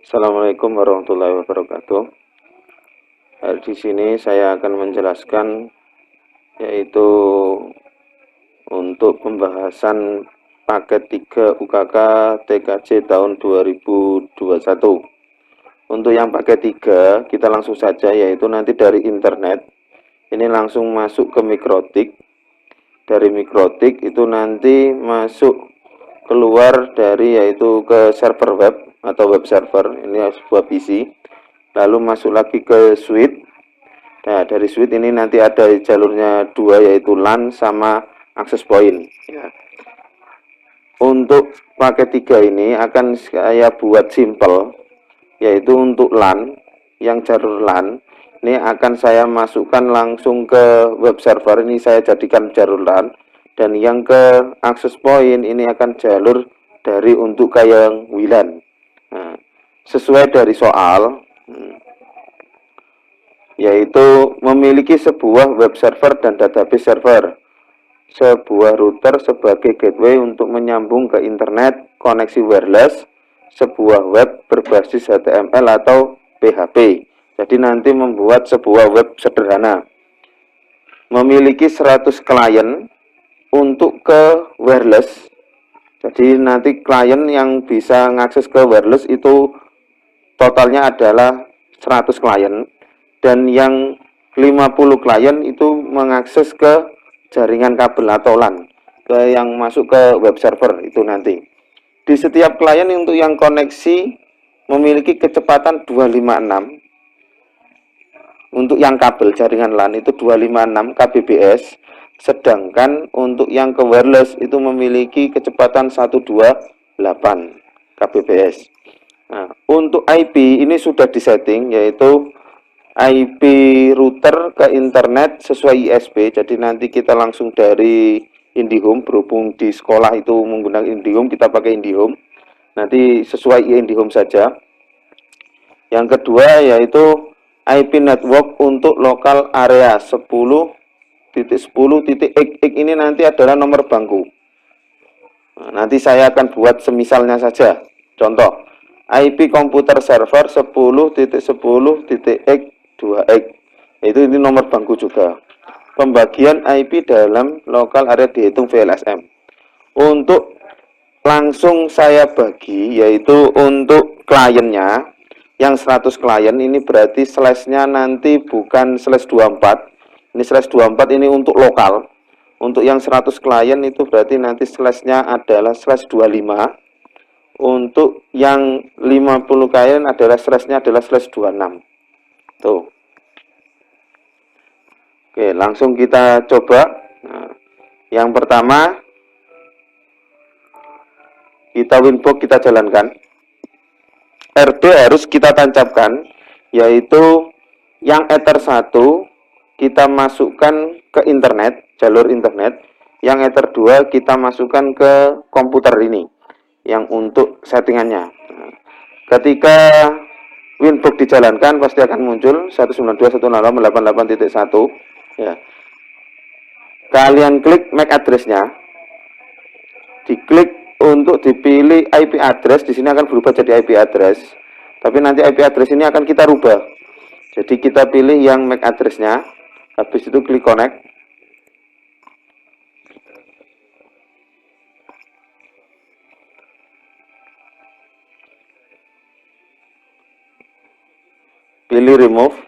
Assalamualaikum warahmatullahi wabarakatuh. Di sini saya akan menjelaskan yaitu untuk pembahasan paket 3 UKK TKJ tahun 2021. Untuk yang paket 3 kita langsung saja, yaitu nanti dari internet ini langsung masuk ke Mikrotik. Dari Mikrotik itu nanti masuk keluar dari yaitu ke server web atau web server, ini sebuah PC, lalu masuk lagi ke suite. Nah, dari suite ini nanti ada jalurnya dua, yaitu LAN sama access point ya. Untuk paket 3 ini akan saya buat simple, yaitu untuk LAN, yang jalur LAN ini akan saya masukkan langsung ke web server, ini saya jadikan jalur LAN. Dan yang ke access point ini akan jalur dari untuk yang WLAN. Nah, sesuai dari soal, yaitu memiliki sebuah web server dan database server, sebuah router sebagai gateway untuk menyambung ke internet, koneksi wireless, sebuah web berbasis HTML atau PHP. Jadi nanti membuat sebuah web sederhana. Memiliki 100 klien untuk ke wireless. Jadi nanti klien yang bisa mengakses ke wireless itu totalnya adalah 100 klien. Dan yang 50 klien itu mengakses ke jaringan kabel atau LAN, ke yang masuk ke web server itu nanti. Di setiap klien untuk yang koneksi memiliki kecepatan 256. Untuk yang kabel jaringan LAN itu 256 kbps, sedangkan untuk yang ke wireless itu memiliki kecepatan 128 kbps. Nah, untuk IP ini sudah disetting, yaitu IP router ke internet sesuai ISP. Jadi nanti kita langsung dari IndiHome, berhubung di sekolah itu menggunakan IndiHome, kita pakai IndiHome. Nanti sesuai IndiHome saja. Yang kedua yaitu IP network untuk lokal area 10.10.x ini nanti adalah nomor bangku. Nah, nanti saya akan buat semisalnya saja. Contoh, IP komputer server 10.10.x 2x, itu ini nomor bangku juga. Pembagian IP dalam lokal area dihitung VLSM. Untuk langsung saya bagi, yaitu untuk kliennya yang 100 klien ini berarti slashnya nanti bukan slash 24, ini slash 24 ini untuk lokal. Untuk yang 100 klien itu berarti nanti slashnya adalah slash 25. Untuk yang 50 klien adalah slashnya adalah slash 26. Tuh. Oke, langsung kita coba. Nah, yang pertama kita winbox kita jalankan. RD harus kita tancapkan, yaitu yang ether 1 kita masukkan ke internet, jalur internet. Yang ether 2 kita masukkan ke komputer ini, yang untuk settingannya. Nah, ketika winbox dijalankan pasti akan muncul 192.168.1 ya. Kalian klik MAC address-nya, diklik untuk dipilih IP address, di sini akan berubah jadi IP address. Tapi nanti IP address ini akan kita rubah. Jadi kita pilih yang MAC address-nya, habis itu klik connect. Pilih remove.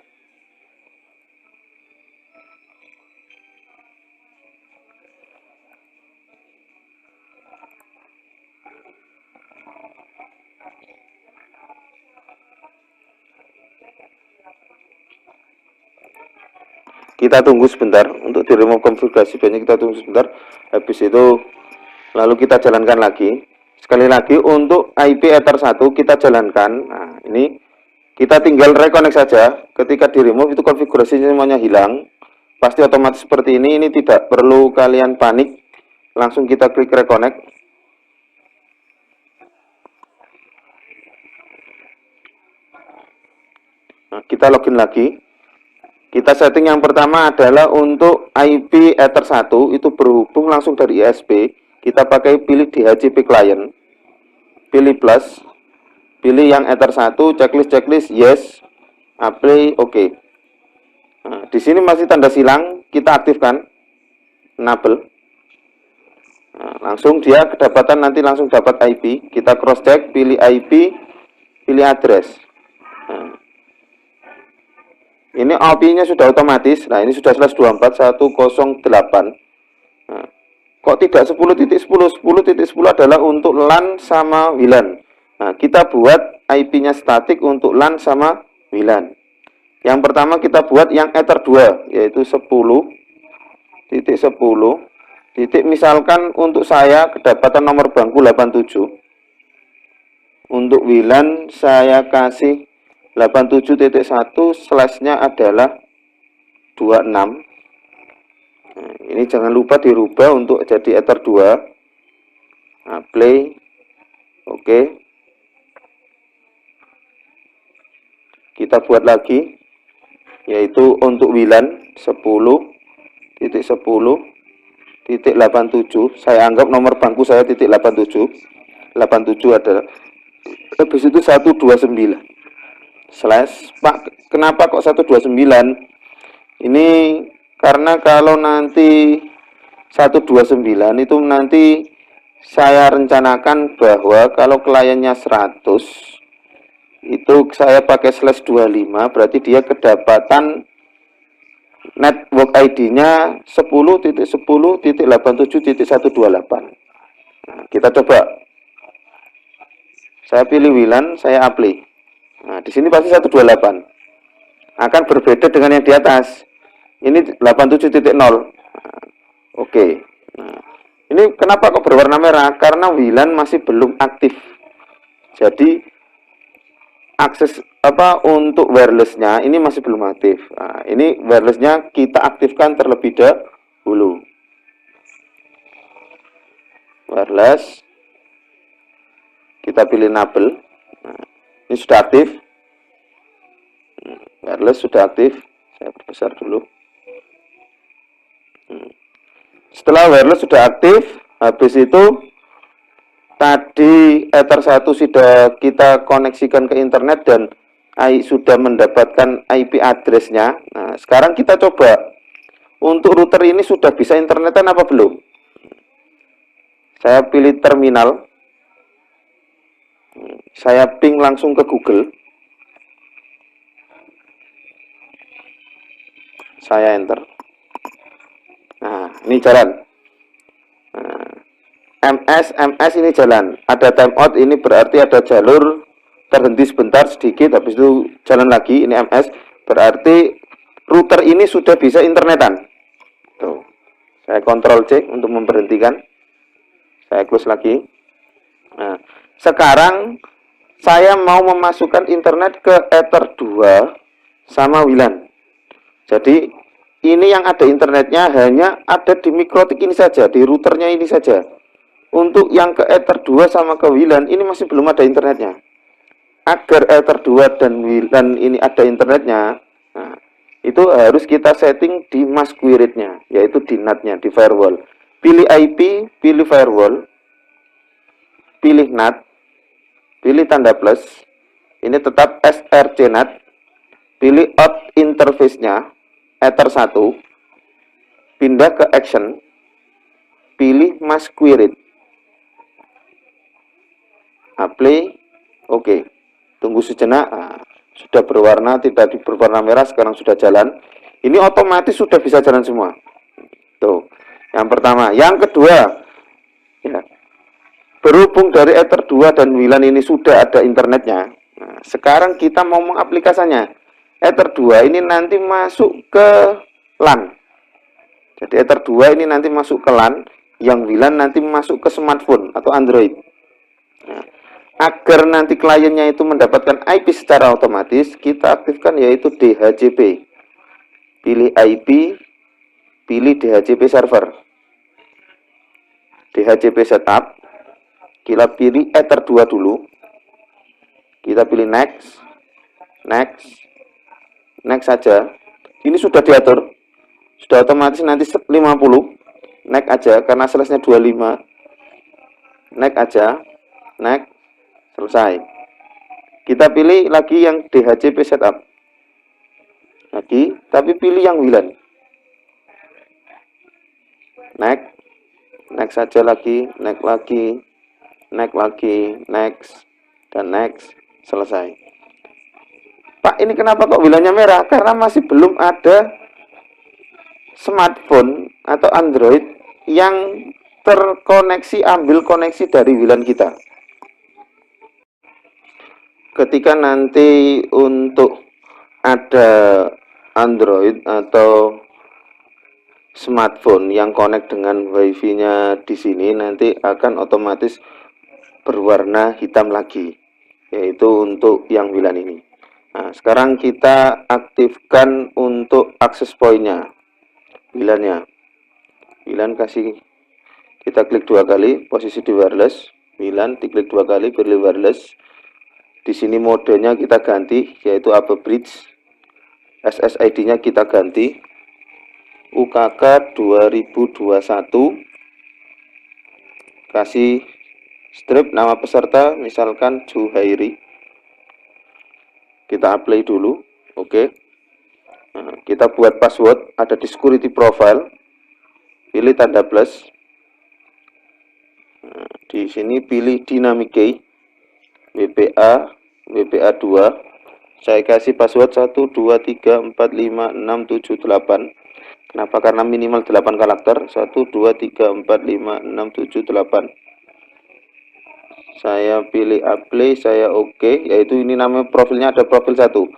Kita tunggu sebentar untuk di remove konfigurasi banyak, kita tunggu sebentar. Habis itu lalu kita jalankan lagi. Sekali lagi untuk IP ether 1 kita jalankan. Nah, ini kita tinggal reconnect saja. Ketika di remove itu konfigurasinya semuanya hilang. Pasti otomatis seperti ini tidak perlu kalian panik. Langsung kita klik reconnect. Nah, kita login lagi. Kita setting yang pertama adalah untuk IP ether 1 itu berhubung langsung dari ISP. Kita pakai pilih DHCP client, pilih plus, pilih yang Ether 1, checklist, yes, apply, oke. Nah, di sini masih tanda silang, kita aktifkan, enable. Nah, langsung dia kedapatan, nanti langsung dapat IP, kita cross check, pilih IP, pilih address. Nah, ini IP-nya sudah otomatis. Nah, ini sudah /24.108. Nah, kok tidak 10.10? 10.10 adalah untuk LAN sama WLAN. Nah, kita buat IP-nya statik untuk LAN sama WLAN. Yang pertama kita buat yang Ether 2, yaitu 10.10. Misalkan untuk saya kedapatan nomor bangku 87. Untuk WLAN saya kasih 87.1/nya adalah 26. Nah, ini jangan lupa dirubah untuk jadi Ether 2. Nah, play. Oke. Kita buat lagi, yaitu untuk WLAN 10.10.87. Saya anggap nomor bangku saya .87. 87 adalah, habis itu 129 slash. Pak, kenapa kok 129? Ini karena kalau nanti 129 itu nanti saya rencanakan bahwa kalau kliennya 100 itu saya pakai /25, berarti dia kedapatan network ID-nya 10.10.87.128. Nah, kita coba. Saya pilih WLAN, saya apply. Nah, di sini pasti 128. Akan berbeda dengan yang di atas. Ini 87.0. Nah, oke. Nah, ini kenapa kok berwarna merah? Karena WLAN masih belum aktif. Jadi akses untuk wirelessnya ini masih belum aktif. Nah, ini wirelessnya kita aktifkan terlebih dahulu. Wireless, kita pilih enable. Nah, ini sudah aktif. Wireless sudah aktif. Saya perbesar dulu. Setelah wireless sudah aktif, habis itu tadi Ether 1 sudah kita koneksikan ke internet dan sudah mendapatkan IP address-nya. Nah, sekarang kita coba untuk router ini sudah bisa internetan apa belum? Saya pilih terminal. Saya ping langsung ke Google. Saya enter. Nah, ini jalan. Nah, MS ini jalan. Ada timeout, ini berarti ada jalur terhenti sebentar sedikit, habis itu jalan lagi. Ini MS, berarti router ini sudah bisa internetan. Tuh. Saya kontrol C untuk memberhentikan. Saya close lagi. Nah, sekarang saya mau memasukkan internet ke Ether 2 sama WLAN. Jadi ini yang ada internetnya hanya ada di mikrotik ini saja, di routernya ini saja. Untuk yang ke Ether 2 sama ke WLAN ini masih belum ada internetnya. Agar Ether 2 dan WLAN ini ada internetnya, nah, itu harus kita setting di masquerade-nya, yaitu di NAT-nya, di firewall. Pilih IP, pilih firewall, pilih NAT, pilih tanda plus, ini tetap src NAT, pilih out interface-nya, Ether 1, pindah ke action, pilih masquerade, apply, oke. Tunggu sejenak. Nah, sudah berwarna, tidak berwarna merah, sekarang sudah jalan. Ini otomatis sudah bisa jalan semua. Tuh, yang pertama. Yang kedua, ya, berhubung dari Ether 2 dan WLAN ini sudah ada internetnya. Nah, sekarang kita mau mengaplikasikannya. Ether 2 ini nanti masuk ke LAN. Jadi Ether 2 ini nanti masuk ke LAN, yang WLAN nanti masuk ke smartphone atau Android. Nah, agar nanti kliennya itu mendapatkan IP secara otomatis, kita aktifkan yaitu DHCP. Pilih IP, pilih DHCP server. DHCP setup. Kita pilih Ether 2 dulu. Kita pilih next. Next. Next saja. Ini sudah diatur. Sudah otomatis nanti 50. Next aja karena selesainya 25. Next aja. Next. Selesai. Kita pilih lagi yang DHCP setup. Lagi, tapi pilih yang WLAN. Next saja lagi, next lagi, next, dan next, selesai. Pak, ini kenapa kok WLAN-nya merah? Karena masih belum ada smartphone atau Android yang terkoneksi, ambil koneksi dari WLAN kita. Ketika nanti untuk ada Android atau smartphone yang connect dengan WiFi-nya di sini, nanti akan otomatis berwarna hitam lagi, yaitu untuk yang WLAN ini. Nah, sekarang kita aktifkan untuk akses point-nya, WLAN-nya. WLAN kasih, kita klik 2 kali, posisi di wireless, WLAN, diklik 2 kali, pilih wireless. Di sini modenya kita ganti, yaitu apa bridge. SSID-nya kita ganti, UKK 2021. Kasih strip nama peserta, misalkan Juhairi. Kita apply dulu, oke. Nah, kita buat password, ada di security profile, pilih tanda plus. Nah, di sini pilih dynamic key, WPA 2. Saya kasih password 123456778. Kenapa? Karena minimal 8 karakter. 123456778. Saya pilih apply, saya oke, yaitu ini namanya profilnya ada profil 1.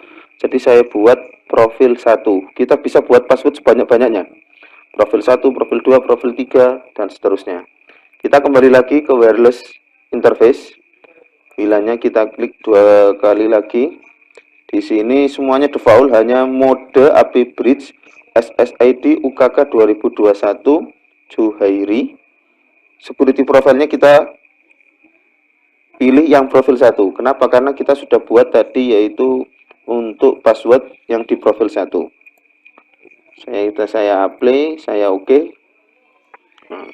Jadi saya buat profil 1. Kita bisa buat password sebanyak-banyaknya. Profil 1, profil 2, profil 3, dan seterusnya. Kita kembali lagi ke wireless interface. WLAN-nya kita klik 2 kali lagi. Di sini semuanya default, hanya mode AP bridge, SSID UKK 2021 Juhairi. Security profile-nya kita pilih yang profil 1. Kenapa? Karena kita sudah buat tadi, yaitu untuk password yang di profil 1. Saya apply, saya oke. Nah,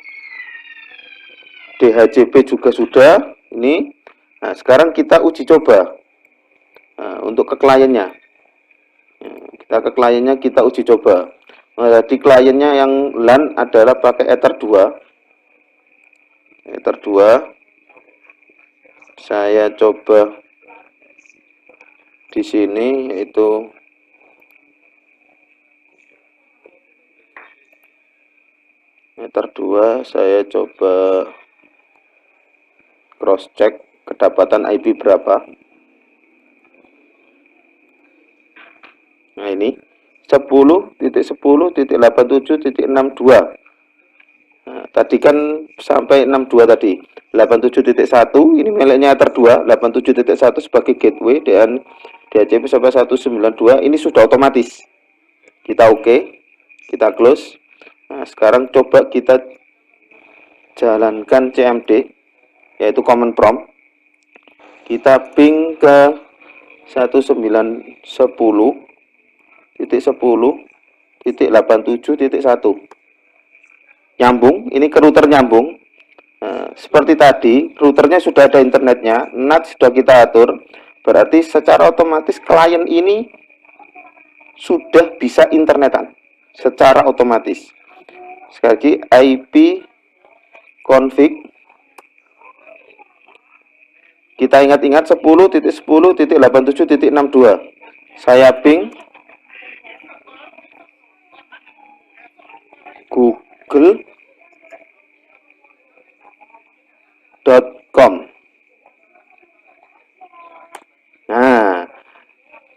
DHCP juga sudah. Ini. Nah, sekarang kita uji coba. Nah, untuk ke kliennya. Kita ke kliennya, kita uji coba. Nah, di kliennya yang LAN adalah pakai Ether 2. Ether 2. Saya coba di sini, yaitu Ether 2. Saya coba cross check kedapatan IP berapa. Nah, ini 10.10.87.62. Nah, tadi kan sampai 62 tadi. 87.1 ini miliknya Ether 2, 87.1 sebagai gateway, dan DHCP sampai 192 ini sudah otomatis. Kita oke, kita close. Nah, sekarang coba kita jalankan CMD, yaitu command prompt. Kita ping ke 19.10.10.87.1. Nyambung, ini ke router nyambung. Nah, seperti tadi, routernya sudah ada internetnya, NAT sudah kita atur, berarti secara otomatis klien ini sudah bisa internetan secara otomatis. Sekali lagi, IP config, kita ingat-ingat 10.10.87.62. Saya ping google.com. Nah,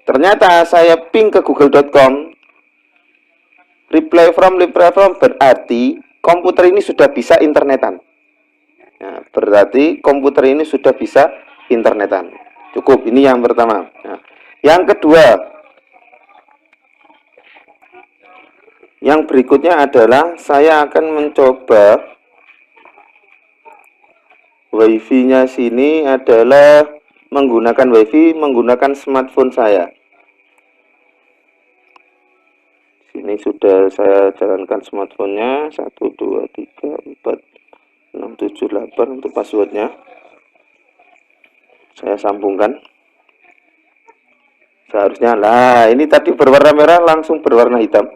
ternyata saya ping ke google.com, reply from berarti komputer ini sudah bisa internetan. Nah, berarti komputer ini sudah bisa internetan. Cukup, ini yang pertama. Nah, yang kedua, yang berikutnya adalah saya akan mencoba WiFi-nya sini adalah menggunakan WiFi menggunakan smartphone saya. Sini sudah saya jalankan smartphone-nya 1 2 3 4 6 7 8 untuk passwordnya. Saya sambungkan. Seharusnya lah, ini tadi berwarna merah langsung berwarna hitam.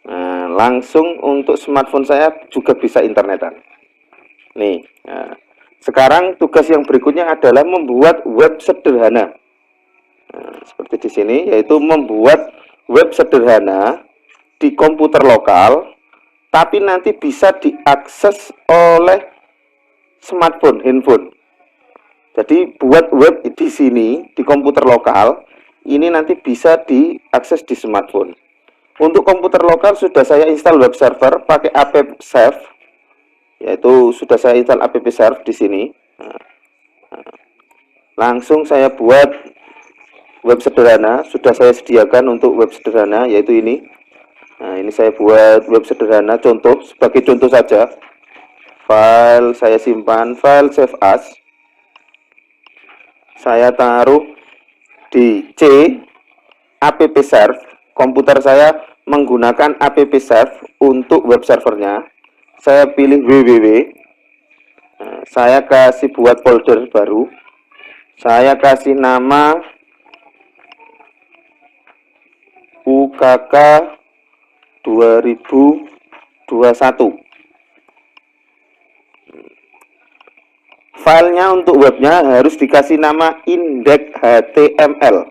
Nah, langsung untuk smartphone saya juga bisa internetan. Nih, nah, sekarang tugas yang berikutnya adalah membuat web sederhana. Nah, seperti di sini, yaitu membuat web sederhana di komputer lokal, tapi nanti bisa diakses oleh smartphone, handphone. Jadi buat web di sini di komputer lokal, ini nanti bisa diakses di smartphone. Untuk komputer lokal sudah saya install web server pakai app save, yaitu sudah saya install app save di sini. Langsung saya buat web sederhana, sudah saya sediakan untuk web sederhana, yaitu ini. Nah, ini saya buat web sederhana contoh, sebagai contoh saja. File saya simpan, file save as. Saya taruh di C, app serve. Komputer saya menggunakan app serve untuk web servernya. Saya pilih www. Nah, saya kasih buat folder baru. Saya kasih nama UKK 2021. Filenya untuk webnya harus dikasih nama index.html.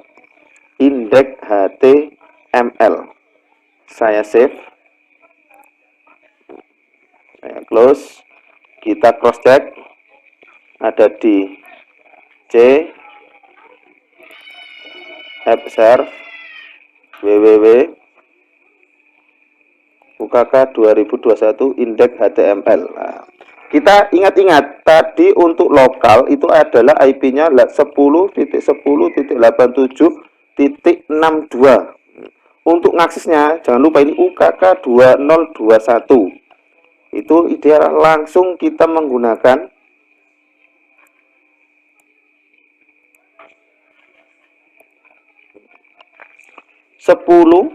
Index.html. Saya save. Saya close. Kita cross check. Ada di C, app serve, www, UKK 2021 index.html. Nah, kita ingat-ingat tadi untuk lokal itu adalah IP-nya 10.10.87.62. Untuk ngaksesnya jangan lupa ini UKK 2021. Itu ideal langsung kita menggunakan sepuluh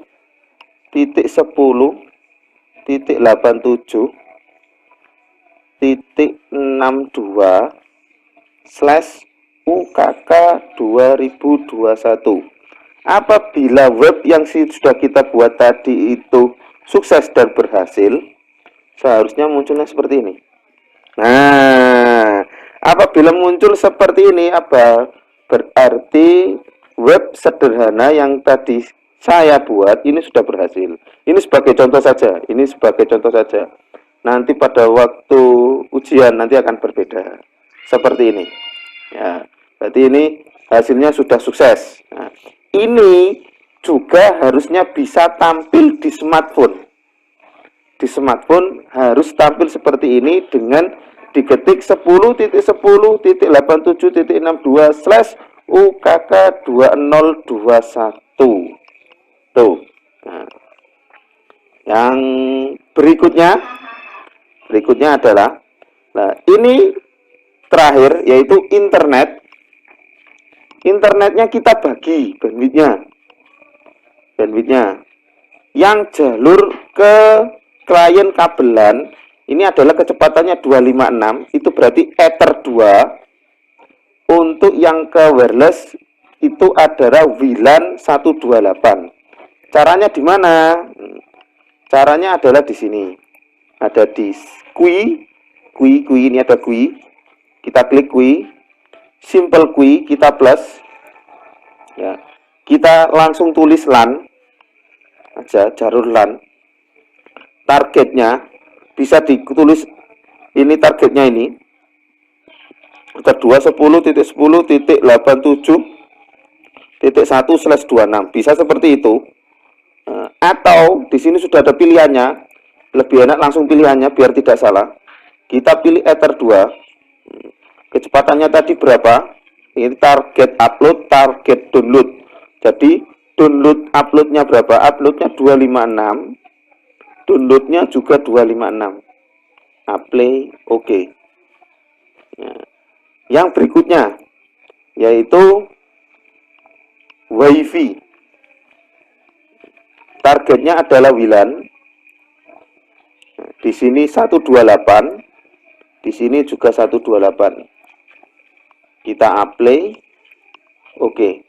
titik 10.87.62/UKK 2021. Apabila web yang sudah kita buat tadi itu sukses dan berhasil, seharusnya munculnya seperti ini. Nah, apabila muncul seperti ini, apa? Berarti web sederhana yang tadi saya buat ini sudah berhasil. Ini sebagai contoh saja. Ini sebagai contoh saja. Nanti pada waktu ujian nanti akan berbeda. Seperti ini. Ya, berarti ini hasilnya sudah sukses. Nah, ini juga harusnya bisa tampil di smartphone. Di smartphone harus tampil seperti ini dengan diketik 10.10.87.62/UKK 2021. Tuh. Nah, yang berikutnya adalah, nah ini terakhir yaitu internet. Internetnya kita bagi bandwidthnya. Yang jalur ke klien kabelan ini adalah kecepatannya 256, itu berarti Ether 2. Untuk yang ke wireless itu adalah WLAN 128. Caranya di mana? Caranya adalah di sini. Ada di QUI ini ada QUI. Kita klik QUI. Simple QUI, kita plus. Ya. Kita langsung tulis LAN aja, jalur LAN. Targetnya bisa ditulis ini, targetnya ini. Ada 210.10.87.1/26. Bisa seperti itu. Atau di sini sudah ada pilihannya, lebih enak langsung pilihannya biar tidak salah. Kita pilih Ether 2. Kecepatannya tadi berapa? Ini target upload, target download. Jadi download uploadnya berapa? Uploadnya 256. Downloadnya juga 256. Apply, oke. Yang berikutnya yaitu WiFi. Targetnya adalah WLAN. Di sini 128, di sini juga 128. Kita apply, oke.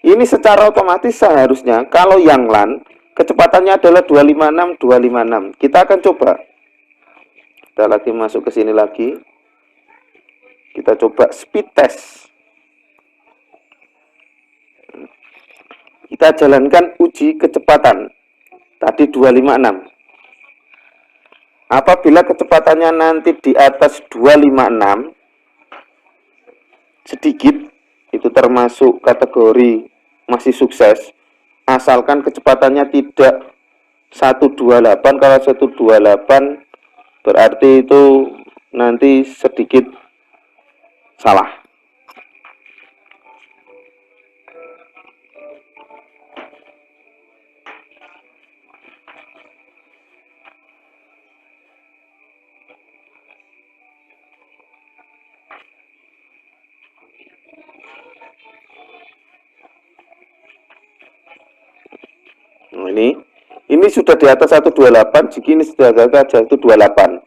Ini secara otomatis seharusnya kalau yang LAN kecepatannya adalah 256, 256. Kita akan coba. Kita lagi masuk ke sini lagi. Kita coba speed test. Kita jalankan uji kecepatan. Tadi 256. Apabila kecepatannya nanti di atas 256 sedikit, itu termasuk kategori masih sukses. Asalkan kecepatannya tidak 128. Kalau 128 berarti itu nanti sedikit salah. Nah, ini sudah di atas 128, jika ini sudah di atas 128.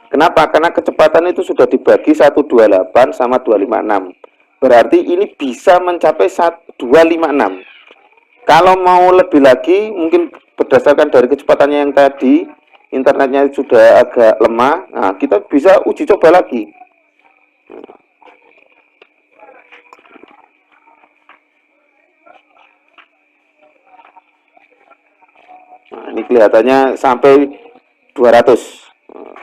Kenapa? Karena kecepatan itu sudah dibagi 128 sama 256. Berarti ini bisa mencapai 256. Kalau mau lebih lagi, mungkin berdasarkan dari kecepatannya yang tadi, internetnya sudah agak lemah, nah kita bisa uji coba lagi. Nah, ini kelihatannya sampai 200.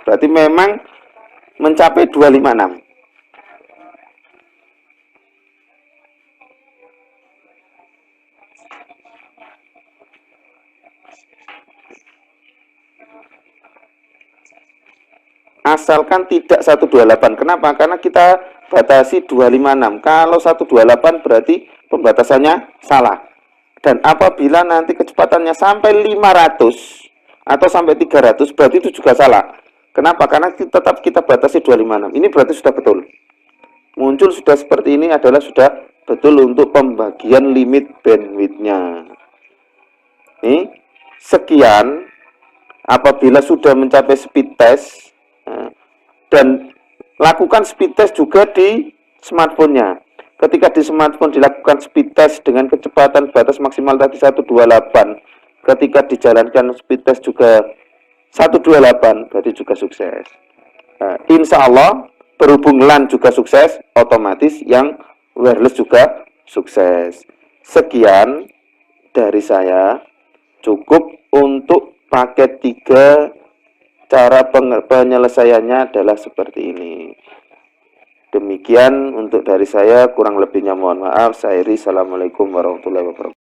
Berarti memang mencapai 256. Asalkan tidak 128. Kenapa? Karena kita batasi 256. Kalau 128 berarti pembatasannya salah. Dan apabila nanti kecepatannya sampai 500 atau sampai 300 berarti itu juga salah. Kenapa? Karena tetap kita batasi 256. Ini berarti sudah betul. Muncul sudah seperti ini adalah sudah betul untuk pembagian limit bandwidth-nya. Ini sekian apabila sudah mencapai speed test, dan lakukan speed test juga di smartphone-nya. Ketika di smartphone dilakukan speed test dengan kecepatan batas maksimal tadi 128, ketika dijalankan speed test juga 128, berarti juga sukses. Insya Allah berhubung LAN juga sukses, otomatis yang wireless juga sukses. Sekian dari saya, cukup untuk paket 3. Cara penyelesaiannya adalah seperti ini. Demikian untuk dari saya, kurang lebihnya mohon maaf. Saya Iri, assalamualaikum warahmatullahi wabarakatuh.